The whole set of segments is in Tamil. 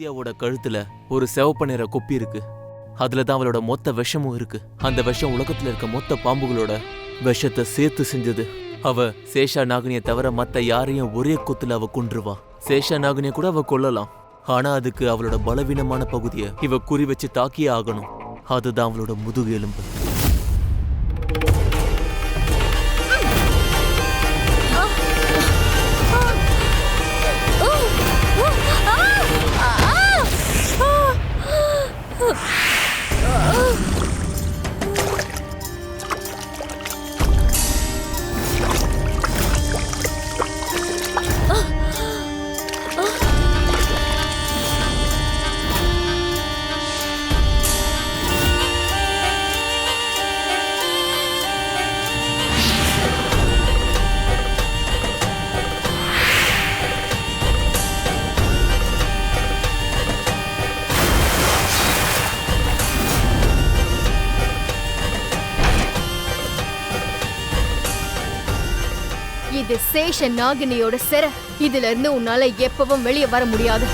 ஆர்யாவோட கழுத்துல ஒரு சிவப்பு நிற கொப்பி இருக்கு. அதுலதான் அவளோட மொத்த விஷமும் இருக்கு. அந்த விஷம் உலகத்துல இருக்க மொத்த பாம்புகளோட விஷத்தை சேர்த்து செஞ்சது. அவ சேஷா நாகினிய தவிர மத்த யாரையும் ஒரே கொத்துல அவ கொன்றுவா. சேஷா நாகினிய கூட அவ கொல்லலாம். ஆனா அதுக்கு அவளோட பலவீனமான பகுதியை இவ குறி வச்சு தாக்கியே ஆகணும். அதுதான் அவளோட முதுகு எலும்பு. இது சேஷ நாகினியோட சிறை. இதுல இருந்து உன்னால எப்பவும் வெளியே வர முடியாது.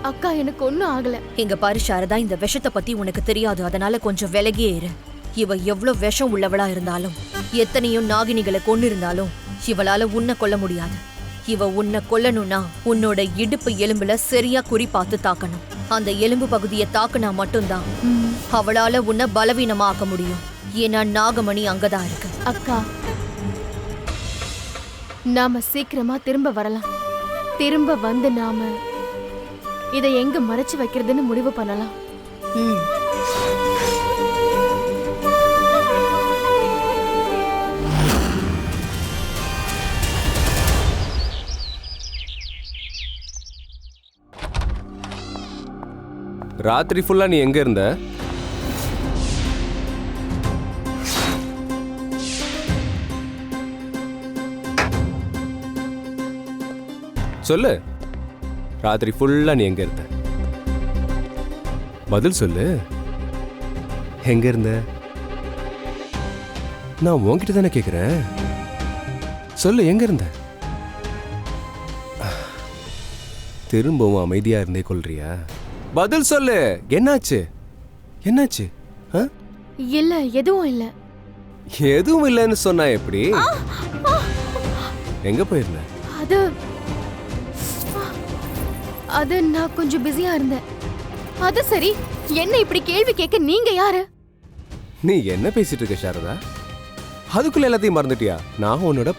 அக்கா, எனக்கு ஒண்ணும் ஆகல. இங்க பாரு சாரதா, இந்த விஷத்தை பத்தி உனக்கு தெரியாது, அதனால கொஞ்சம் விலகியே இரு. இவ எவ்வளவு விஷம் உள்ளவளா இருந்தாலும், எத்தனையோ நாகினிகளை கொண்டு இருந்தாலும் இவளால உன்னை கொல்ல முடியாது. இவ உன்னை கொல்லணும்னா உன்னோட இடுப்பு எலும்புல சரியா குறி பார்த்து தாக்கணும். அந்த எலும்பு பகுதியை தாக்குனா மட்டும்தான் அவளால உன்னை பலவீனமாக்க முடியும். ஏன்னா நாகமணி அங்கதான் இருக்கு. அக்கா, நாம சீக்கிரமா திரும்ப வரலாம். திரும்ப வந்து நாம இதை எங்க மறைச்சு வைக்கிறதுன்னு முடிவு பண்ணலாம். ராத்திரி ஃபுல்லா நீ எங்க இருந்த? சொல்லு. ராத்திரி ஃபுல்லா நீ எங்க இருந்த? பதில் சொல்லு. எங்க இருந்த? நான் உன்கிட்ட தானே கேக்குறேன். சொல்லு, எங்க இருந்த? திரும்பவும் அமைதியா இருந்தே கொள்றியா? பதில் சொல்லு. என்னாச்சு? என்னாச்சு? இல்ல, எதுவும் இல்ல. எதுவும் இல்லைன்னு சொன்னா எப்படி? எங்க போயிருந்த? அது நான் கொஞ்சம் பிஸியா இருந்தேன். அது சரி, என்ன இப்படி கேள்வி கேட்க நீங்க யாரு? நீ என்ன பேசிட்டு இருக்க சாரதா? அதுக்குள்ள எல்லாத்தையும் மறந்துட்டியா? நான் உன்னோட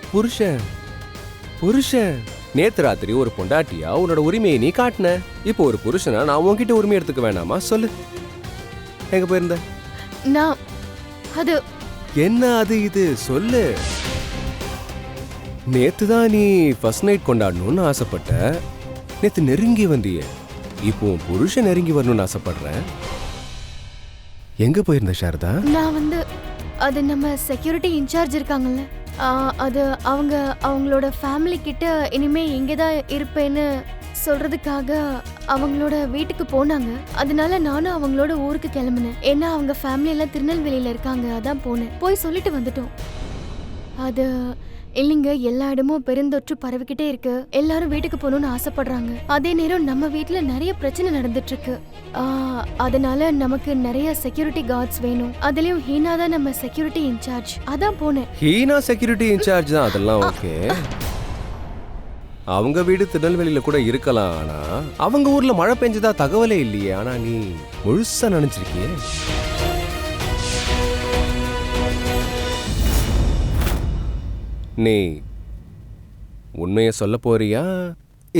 புருஷன். நேத்து ராத்திரி ஒரு பொண்டாட்டியா உன்னோட உரிமையை நீ காட்டின. இப்போ ஒரு புருஷனா நான் உன்கிட்ட உரிமை எடுத்துக்க வேணாமா? சொல்லு, எங்க போயிருந்த? நான் அது என்ன அது இது சொல்லு. நேத்து தான் நீ ஃபர்ஸ்ட் நைட் கொண்டாடணும்னு ஆசைப்பட்ட. நேத்து நெருங்கி வந்திய. இப்போ புருஷன் நெருங்கி வரணும்னு ஆசைப்படுறேன். எங்க போயிருந்த சாரதா? நான் அது நம்ம செக்யூரிட்டி இன்சார்ஜ் இருக்காங்கல்ல, அது அவங்களோட ஃபேமிலி கிட்ட இனிமே இங்கதான் இருப்பேன்னு சொல்றதுக்காக அவங்களோட வீட்டுக்கு போனாங்க. அதனால நானும் அவங்களோட ஊருக்கு கிளம்பினேன். ஏன்னா அவங்க ஃபேமிலி எல்லாம் திருநெல்வேலியில இருக்காங்க. அதான் போனேன். போய் சொல்லிட்டு வந்துட்டோம். அது இல்லைங்க, எல்லா இடமும் பெருந்தொற்று பரவிக்கிட்டே இருக்கு. எல்லாரும் வீட்டுக்கு போகணும்னு ஆசைப்படுறாங்க. அதே நேரம் நம்ம வீட்டுல நிறைய பிரச்சனை நடந்துட்டு இருக்கு. அதனால நமக்கு நிறைய செக்யூரிட்டி கார்ட்ஸ் வேணும். அதுலயும் ஹீனா தான் நம்ம செக்யூரிட்டி இன்சார்ஜ். அதான் போனேன். ஹீனா செக்யூரிட்டி இன்சார்ஜ் தான், அதெல்லாம் ஓகே. அவங்க வீடு திருநெல்வேலியில கூட இருக்கலாம். ஆனா அவங்க ஊர்ல மழை பெஞ்சதா தகவலே இல்லையே. ஆனா நீ முழுசா நினைச்சிருக்கியே. நீ உண்மையை சொல்ல போறியா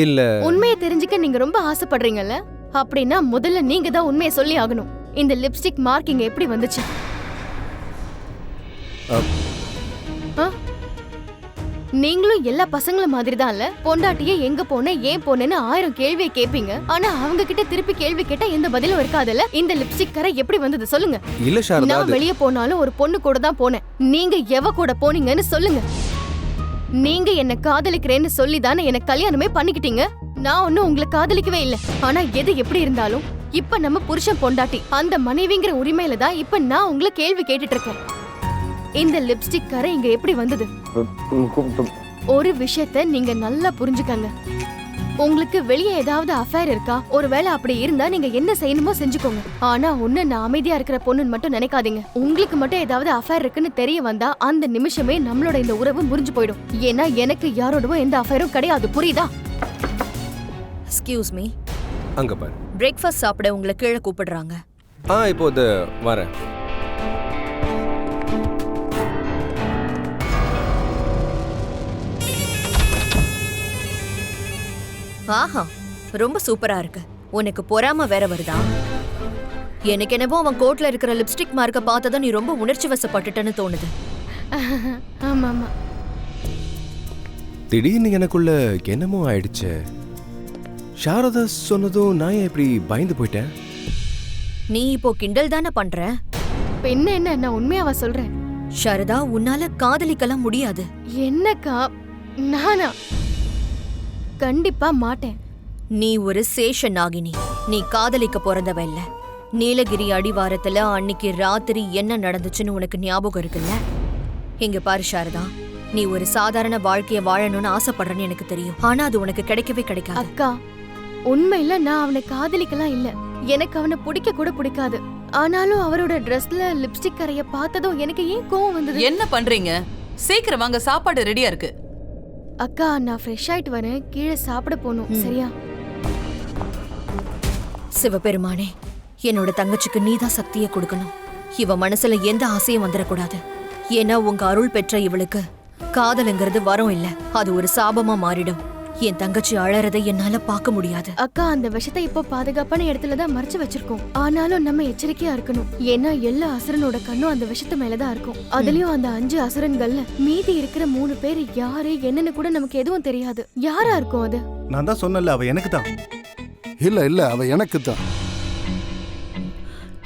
இல்ல? உண்மையை தெரிஞ்சுக்க நீங்க ரொம்ப ஆசைப்படுறீங்கல்ல, அப்படின்னா முதல்ல நீங்க தான் உண்மையை சொல்லி ஆகணும். இந்த லிப்ஸ்டிக் மார்க்கிங் எப்படி வந்துச்சு? நீங்களும் எல்லா பசங்களும் மாதிரி தான் இல்ல, பொண்டாட்டியே எங்க போன ஏன் போனேன்னு 1000 கேள்வியை கேப்பீங்க. ஆனா அவங்க கிட்ட திருப்பி கேள்வி கேட்டா எந்த பதிலும் இருக்காதுல்ல. இந்த லிப்ஸ்டிக் கரை எப்படி வந்தது சொல்லுங்க. இல்ல சாரதா, நான் வெளிய போனாலும் ஒரு பொண்ணு கூட தான் போனேன். நீங்க எவ கூட போனீங்கன்னு சொல்லுங்க. நீங்க என்ன காதலிக்கிறேன்னு சொல்லி தானே என்ன கல்யாணமே பண்ணிக்கிட்டீங்க. நான் ஒன்னும் உங்களை காதலிக்கவே இல்ல. ஆனா எது எப்படி இருந்தாலும் இப்ப நம்ம புருஷன் பொண்டாட்டி, அந்த மனைவிங்கிற உரிமையில தான் இப்ப நான் உங்களை கேள்வி கேட்டுட்டு இருக்கேன். இந்த லிப்ஸ்டிக் கரை இங்க எப்படி வந்தது? ஒரு விஷயத்த நீங்க நல்லா புரிஞ்சுக்கங்க. உங்களுக்கு வெளியே ஏதாவது அஃபேர் இருக்கா? ஒருவேளை அப்படி இருந்தா நீங்க என்ன செய்யணுமோ செஞ்சுக்கோங்க. ஆனா ஒண்ணு, நான் அமைதியா இருக்கிற பொண்ணுன்னு மட்டும் நினைக்காதீங்க. உங்களுக்கு மட்டும் ஏதாவது அஃபேர் இருக்குன்னு தெரிய வந்தா அந்த நிமிஷமே நம்மளோட இந்த உறவு முறிஞ்சு போயிடும். ஏன்னா எனக்கு யாரோடவும் எந்த அஃபேரும் கிடையாது, புரியுதா? எக்ஸ்கியூஸ் மீ, அங்க பாரு. பிரேக்ஃபாஸ்ட் சாப்பிட உங்களை கீழே கூப்பிடுறாங்க. இப்போ அது வரேன். ஆஹா, ரொம்ப சூப்பரா இருக்கு. உனக்கு பொறாம வேற வருதா? எனக்கு என்னவோ அவன் கோட்ல இருக்கிற லிப்ஸ்டிக் மார்க்க பார்த்ததும் நீ ரொம்ப உணர்ச்சி வசப்பட்டுட்டேன்னு தோணுது. ஆமா ஆமா. திடீர்னு எனக்குள்ள என்னமோ ஆயிடுச்சு. சாரதா சொன்னதும் நான் எப்படி பயந்து போயிட்டேன். நீ இப்போ கிண்டல் தானே பண்ற? பெண்ணு என்ன, நான் உண்மையாவா சொல்றேன். சாரதா, உன்னால காதலிக்கலாம் முடியாது. என்னக்கா? நானா? கண்டிப்பா மாட்டேன். நீ ஒரு சேஷ நாகினி. நீ காதலிக்க பிறந்தவ இல்ல. நீலகிரி அடிவாரத்துல அன்னைக்கு ராத்திரி என்ன நடந்துச்சுன்னு உனக்கு ஞாபகம் இருக்குல்ல? இங்க பாரு சாரதா, நீ ஒரு சாதாரண வாழ்க்கைய வாழணும்னு ஆசைப்படுறேன்னு எனக்கு தெரியும். ஆனா அது உனக்கு கிடைக்கவே கிடைக்காது. அக்கா, உண்மையில நான் அவனை காதலிக்கலாம் இல்ல. எனக்கு அவனை பிடிக்க கூட பிடிக்காது. ஆனாலும் அவரோட ட்ரெஸ்ல லிப்ஸ்டிக் கரைய பார்த்ததும் எனக்கு ஏன் கோவம் வந்தது? என்ன பண்றீங்க? சீக்கிரம் வாங்க, சாப்பாடு ரெடியா இருக்கு. அக்கா, நான் ஃப்ரெஷ் ஆயிட்டு வரேன். கீழே சாப்பிட போகணும், சரியா? சிவபெருமானே, என்னோட தங்கச்சிக்கு நீதான் சக்தியை கொடுக்கணும். இவ மனசுல எந்த ஆசையும் வந்துடக்கூடாது. ஏன்னா உங்க அருள் பெற்ற இவளுக்கு காதலுங்கிறது வரம் இல்ல, அது ஒரு சாபமா மாறிடும். என் தங்கச்சி அழறதை என்னால பார்க்க முடியாது. அக்கா, அந்த விஷத்தை இப்போ பாதுகாப்பான இடத்துலதான் மறைச்சு வச்சிருக்கோம். ஆனாலும் நம்ம எச்சரிக்கையா இருக்கணும். ஏன்னா எல்லா அசுரனோட கண்ணும் அந்த விஷத்து மேலதான் இருக்கும். அதுலயும் அந்த 5 அசுரன்கள்ல மீதி இருக்கிற 3 பேர் யாரு என்னன்னு கூட நமக்கு எதுவும் தெரியாது. யாரா இருக்கும் அது? நான் தான் சொன்னல, அவ எனக்கு தான். இல்ல அவ எனக்கு தான்.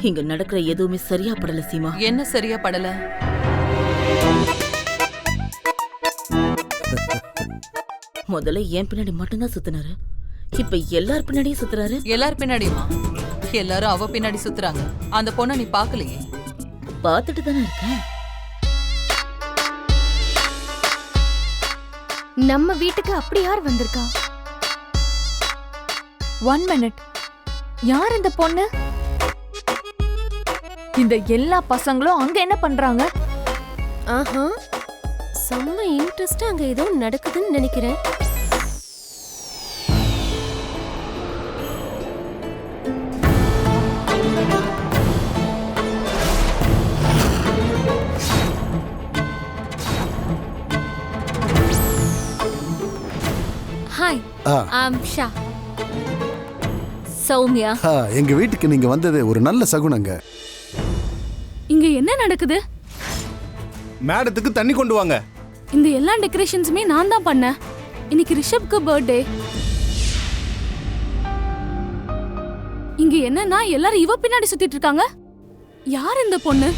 இங்க நடக்கிற எதுவுமே சரியா படல சீமா. என்ன சரியா படல? முதல்ல என் பின்னாடி மட்டும்தான் சுத்தினாரு, இப்ப எல்லார் பின்னாடியும் சுத்துறாரு. எல்லார் பின்னாடியுமா? எல்லாரும் அவ பின்னாடி சுத்துறாங்க. அந்த பொண்ணை நீ பாக்கலையே? பாத்துட்டு தானே இருக்கேன். நம்ம வீட்டுக்கு அப்படி யார் வந்திருக்கா? 1 minute. யார் இந்த பொண்ணு? இந்த எல்லா பசங்களும் அங்க என்ன பண்றாங்க? ஆஹா, செம்ம இன்ட்ரெஸ்டா அங்க ஏதோ நடக்குதுன்னு நினைக்கிறேன். Hi, I'm Sha. சௌமியா. எங்க வீட்டுக்கு நீங்க வந்தது ஒரு நல்ல சகுனங்க. இங்க என்ன நடக்குது? மேடத்துக்கு தண்ணி கொண்டு வாங்க. இந்த எல்லா டெக்கரேஷன்ஸுமே நான் தான் பண்ணேன். இன்னைக்கு ரிஷப்க்கு பர்த்டே. இங்க என்னன்னா எல்லாரும் இவ பின்னாடி சுத்திட்டு இருக்காங்க. யார் இந்த பொண்ணு?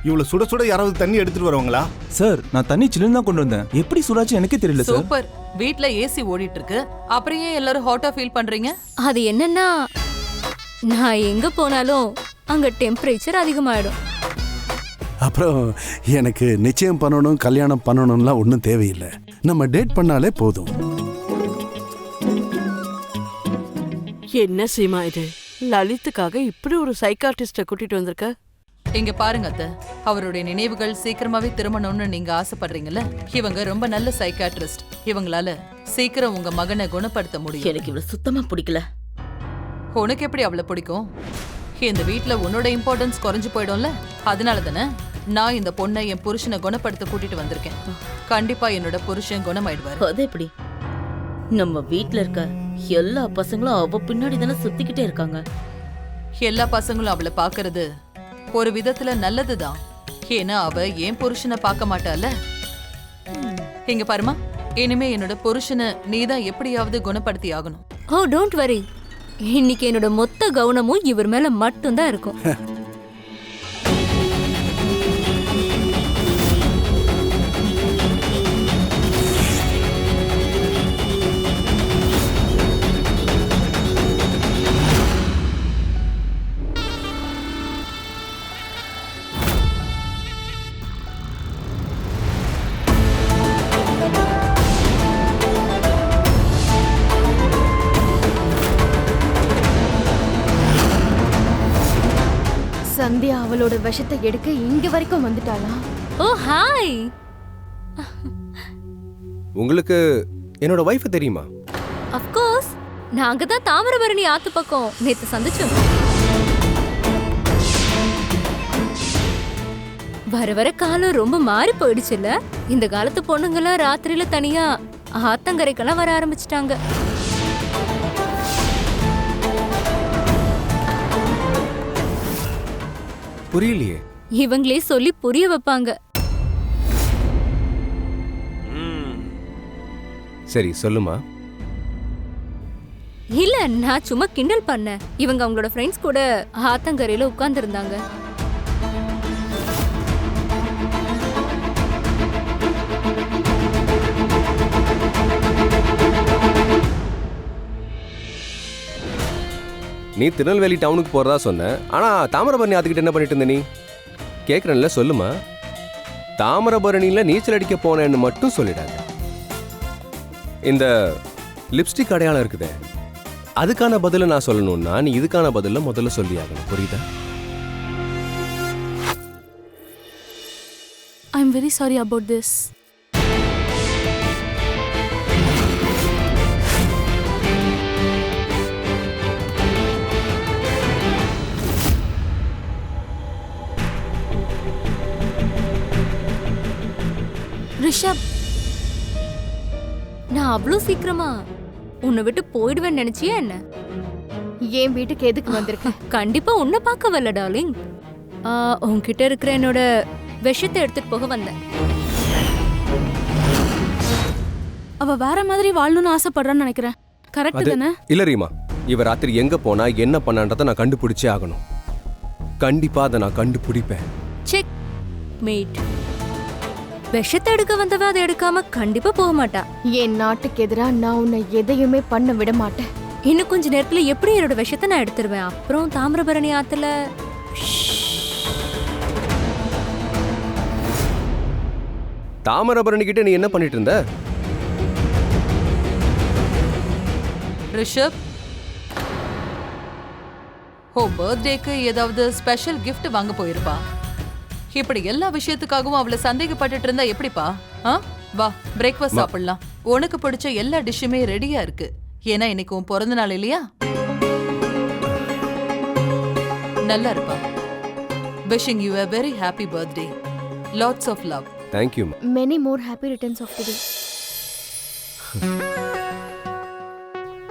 இவ்வளவு சுட சுட யாராவது தண்ணி எடுத்துட்டு வருவாங்களா? சார், நான் தண்ணி சில்லுன்னு தான் கொண்டு வந்தேன். எப்படி சுடாச்சு எனக்கே தெரியல சார். சூப்பர். வீட்ல ஏசி ஓடிட்டு இருக்கு, அப்புறம் ஏன் எல்லாரும் ஹாட்டா ஃபீல் பண்றீங்க? அது என்னன்னா, நான் எங்க போனாலும் அங்க டெம்பரேச்சர் அதிகமாயிடும். அப்புறம் எனக்கு நிச்சயம் பண்ணணும், கல்யாணம் பண்ணணும்லாம் ஒன்றும் தேவையில்லை. நம்ம டேட் பண்ணாலே போதும். என்ன சீமா இது? லலித்துக்காக இப்படி ஒரு சைக்கார்டிஸ்ட கூட்டிட்டு வந்திருக்க? இங்க பாருங்க அத்தை, அவருடைய நினைவுகள் சீக்கிரமாவே திரும்பணும்னு நீங்க ஆசைப்படுறீங்கல்ல? இவங்க ரொம்ப நல்ல சைக்காட்ரிஸ்ட். இவங்களால சீக்கிரம் உங்க மகனை குணப்படுத்த முடியும். எனக்கு இவ்வளவு சுத்தமா பிடிக்கல. உனக்கு எப்படி அவ்வளவு பிடிக்கும்? இந்த வீட்ல உன்னோட இம்பார்ட்டன்ஸ் குறைஞ்சு போயிடும்ல, அதனால தானே நான் இந்த பொண்ணை என் புருஷனை குணப்படுத்த கூட்டிட்டு வந்திருக்கேன். கண்டிப்பா என்னோட புருஷன் குணமாயிடுவாரு. அது எப்படி? நம்ம வீட்ல இருக்க எல்லா பசங்களும் அவ பின்னாடி தானே சுத்திக்கிட்டே இருக்காங்க. எல்லா பசங்களும் அவளை பாக்குறது ஒரு விதத்துல நல்லதுதான். ஏன்னா அவ என் புருஷனை பார்க்க மாட்டால. இங்க பாருமா, இனிமே என்னோட புருஷனை நீதான் எப்படியாவது குணப்படுத்தி ஆகணும். ஓ டோன்ட் வரி, இன்னைக்கு என்னோட மொத்த கவனமும் இவர் மேல மட்டும்தான் இருக்கும். சந்தியா அவளோட விஷத்தை எடுக்க இங்க வரைக்கும் வந்துட்டாளா? ஓ ஹாய். உங்களுக்கு என்னோட வைஃப் தெரியுமா? ஆஃப் கோர்ஸ், நாங்க தான் தாமிரபரணி ஆத்து பக்கம் நேத்து சந்திச்சோம். வர வர காலம் ரொம்ப மாறி போயிடுச்சுல்ல. இந்த காலத்து பொண்ணுங்கெல்லாம் ராத்திரியில தனியா ஆத்தங்கரைக்கெல்லாம் வர ஆரம்பிச்சிட்டாங்க. புரியலையே. இவங்களே சொல்லி புரிய வைப்பாங்க. சரி சொல்லுமா. இல்ல, நான் சும்மா கிண்டல் பண்ணேன். இவங்க அவங்களோட ஃப்ரெண்ட்ஸ் கூட ஆத்தங்கரையில உட்கார்ந்து இருந்தாங்க. நீ திருநெல்வேலி டவுனுக்கு போறதா சொன்ன, ஆனா தாமிரபரணி ஆத்துக்கிட்ட என்ன பண்ணிட்டு இருந்த நீ? கேக்குறேன்ல, சொல்லுமா. தாமிரபரணியில நீச்சல் அடிக்க போனேன்னு மட்டும் சொல்லிடாத. இந்த லிப்ஸ்டிக் அடையாளம் இருக்குதே, அதுக்கான பதில நான் சொல்லணும்னா நீ இதுக்கான பதில முதல்ல சொல்லி ஆகணும். புரியுதா? I am very sorry about this. Rishabh, நான் அவ்வளோ சீக்கிரமா உன்னை விட்டு போயிடுவேன்னு நினைச்சியா என்ன? என் வீட்டுக்கு எதுக்கு வந்திருக்க? கண்டிப்பா உன்னை பார்க்க வரல டார்லிங். உன்கிட்ட இருக்கிற என்னோட விஷத்தை எடுத்துட்டு போக வந்தேன். அவ வேற மாதிரி வாழணும்னு ஆசைப்படுறான்னு நினைக்கிறேன். கரெக்ட் தானே? இல்ல ரீமா, இவ ராத்திரி எங்க போனா என்ன பண்ணான்றத நான் கண்டுபிடிச்சே ஆகணும். கண்டிப்பா அதை நான் கண்டுபிடிப்பேன். Check mat. விஷத்தை எடுக்க வந்தவ அதை எடுக்காம கண்டிப்பா போக மாட்டா. என் நாட்டுக்கு எதிரா நான் உன்னை எதையுமே பண்ண விட மாட்டேன். இன்னும் கொஞ்ச நேரத்துல எப்படி என்னோட விஷத்தை நான் எடுத்துருவேன். அப்புறம் தாமிரபரணி ஆத்துல தாமிரபரணி கிட்ட நீ என்ன பண்ணிட்டு இருந்த? ரிஷப், ஓ பர்த்டேக்கு ஏதாவது ஸ்பெஷல் கிஃப்ட் வாங்க போயிருப்பா. இப்படி எல்லா விஷயத்துக்காகவும் அவளை சந்தேகப்பட்டுட்டு இருந்தா எப்படிப்பா? வா, பிரேக்ஃபாஸ்ட் சாப்பிடலாம். உனக்கு பிடிச்ச எல்லா டிஷ்ஷுமே ரெடியா இருக்கு. ஏன்னா இன்னைக்கு உன் பிறந்த நாள் இல்லையா? நல்லா இருப்பா. Wishing you a very happy birthday. Lots of love. Thank you. Many more happy returns of the day.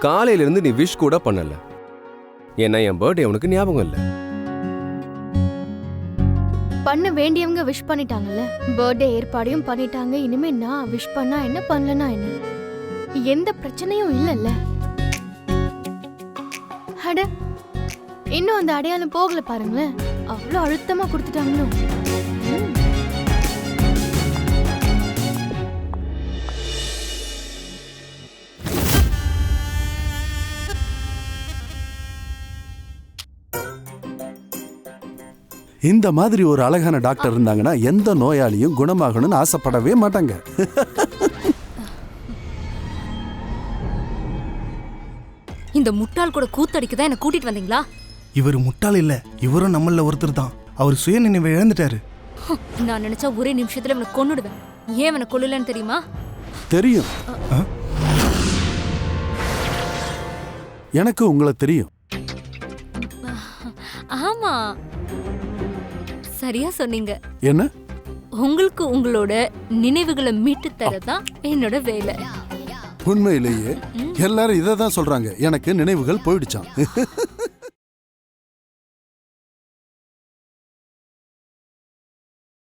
காலையில இருந்து நீ விஷ் கூட பண்ணல. ஏன்னா என் பர்த்டே உனக்கு ஞாபகம் இல்ல. பண்ண வேண்டியவங்க விஷ் பண்ணிட்டாங்கல்ல. பர்த்டே ஏற்பாடையும் பண்ணிட்டாங்க. இனிமே நான் விஷ் பண்ணா என்ன, பண்ணலனா என்ன, எந்த பிரச்சனையும் இல்லல்ல. அட, இன்னும் அந்த அடையாளம் போகல பாருங்களேன். அவ்வளோ அழுத்தமா கொடுத்துட்டாங்களோ. இந்த மாதிரி ஒரு அழகான டாக்டர் இருந்தாங்கன்னா எந்த நோயாளியும் குணமாகணும்னு ஆசைப்படவே மாட்டாங்க. இந்த முட்டாள் கூட கூத்தடிக்குதான் என்ன கூட்டிட்டு வந்தீங்களா? இவர் முட்டாள் இல்ல, இவரும் நம்மள ஒருத்தர் தான். அவர் சுய நினைவை இழந்துட்டாரு. நான் நினைச்சா ஒரே நிமிஷத்துல இவனை கொன்னுடுவேன். ஏன் இவனை கொல்லலன்னு தெரியுமா? தெரியும். எனக்கு உங்களை தெரியும். ஆமா, சரியா சொன்னீங்க. என்ன? உங்களுக்கு உங்களோட நினைவுகளை மீட்டு தரதான் என்னோட வேலை. உண்மையிலேயே எல்லாரும் இதை தான் சொல்றாங்க. எனக்கு நினைவுகள் போயிடுச்சான்.